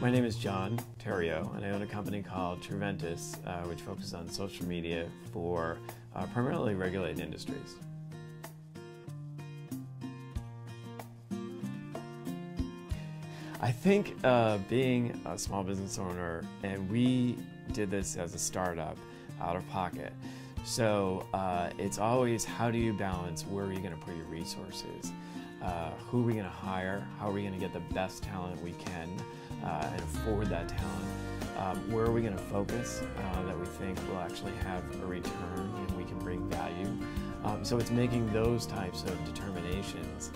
My name is John Terrio, and I own a company called Truventis, which focuses on social media for primarily regulated industries. I think being a small business owner, and we did this as a startup out of pocket, so it's always how do you balance where are you going to put your resources, who are we going to hire, how are we going to get the best talent we can and afford that talent, where are we going to focus that we think will actually have a return and we can bring value. So it's making those types of determinations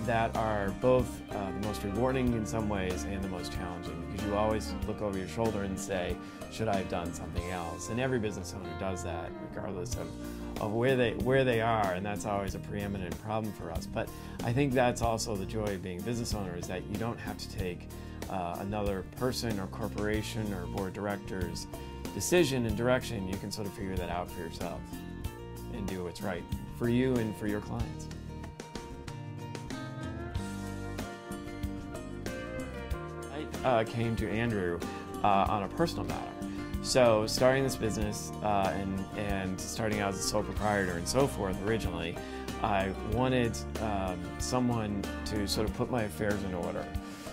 that are both the most rewarding in some ways and the most challenging, because you always look over your shoulder and say, should I have done something else? And every business owner does that regardless of where they are, and that's always a preeminent problem for us. But I think that's also the joy of being a business owner, is that you don't have to take another person or corporation or board of directors decision and direction. You can sort of figure that out for yourself and do what's right for you and for your clients. I came to Andrew on a personal matter. So starting this business and starting out as a sole proprietor and so forth originally, I wanted someone to sort of put my affairs in order.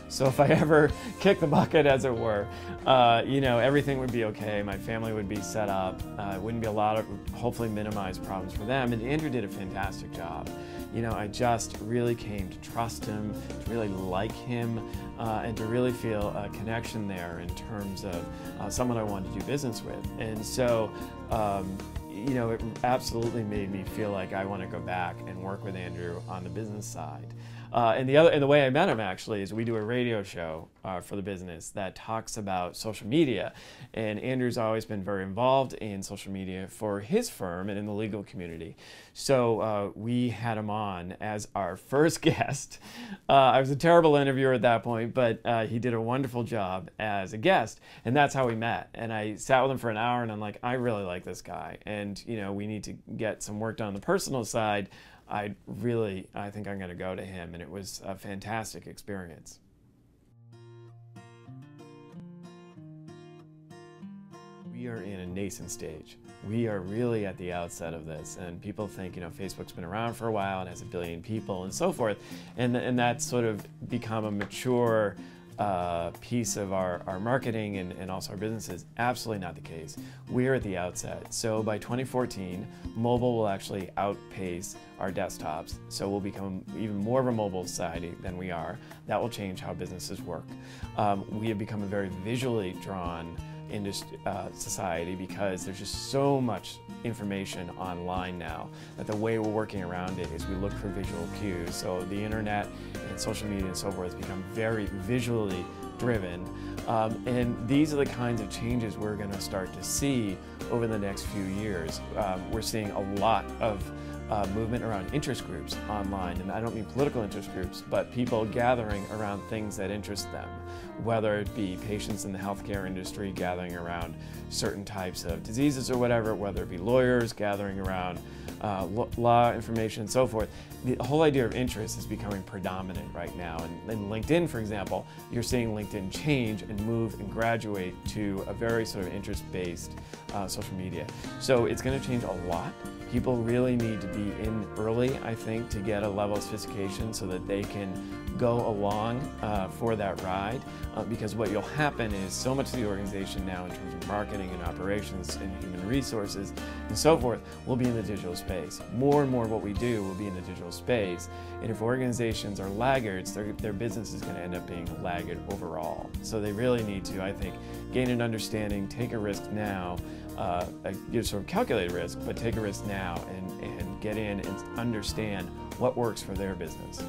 So if I ever kicked the bucket, as it were, everything would be okay. My family would be set up. It wouldn't be a lot of, hopefully minimize problems for them. And Andrew did a fantastic job. I just really came to trust him, to really like him, and to really feel a connection there in terms of someone I wanted to do business with. And so, it absolutely made me feel like I want to go back and work with Andrew on the business side. And the way I met him actually is we do a radio show for the business that talks about social media, and Andrew's always been very involved in social media for his firm and in the legal community. So we had him on as our first guest. I was a terrible interviewer at that point, but he did a wonderful job as a guest, and that's how we met. And I sat with him for an hour, and I'm like, I really like this guy, and we need to get some work done on the personal side. I think I'm going to go to him, and it was a fantastic experience. We are in a nascent stage. We are really at the outset of this, and people think, Facebook's been around for a while and has 1 billion people and so forth, and that's sort of become a mature piece of our marketing and also our businesses. Absolutely not the case. We're at the outset. So by 2014, mobile will actually outpace our desktops. So we'll become even more of a mobile society than we are. That will change how businesses work. We have become a very visually drawn society, because there's just so much information online now that the way we're working around it is we look for visual cues. So the internet and social media and so forth become very visually driven, and these are the kinds of changes we're going to start to see over the next few years. We're seeing a lot of movement around interest groups online, and I don't mean political interest groups, but people gathering around things that interest them, whether it be patients in the healthcare industry gathering around certain types of diseases or whatever, whether it be lawyers gathering around law information and so forth. The whole idea of interest is becoming predominant right now, and in LinkedIn, for example, you're seeing LinkedIn change and move and graduate to a very sort of interest-based social media. So it's going to change a lot. People really need to be in early, I think, to get a level of sophistication so that they can go along for that ride, because what will happen is so much of the organization now in terms of marketing and operations and human resources and so forth will be in the digital space. More and more of what we do will be in the digital space, and if organizations are laggards, their business is going to end up being a laggard overall. So they really need to, I think, gain an understanding, take a risk now, sort of calculate risk, but take a risk now and get in and understand what works for their business.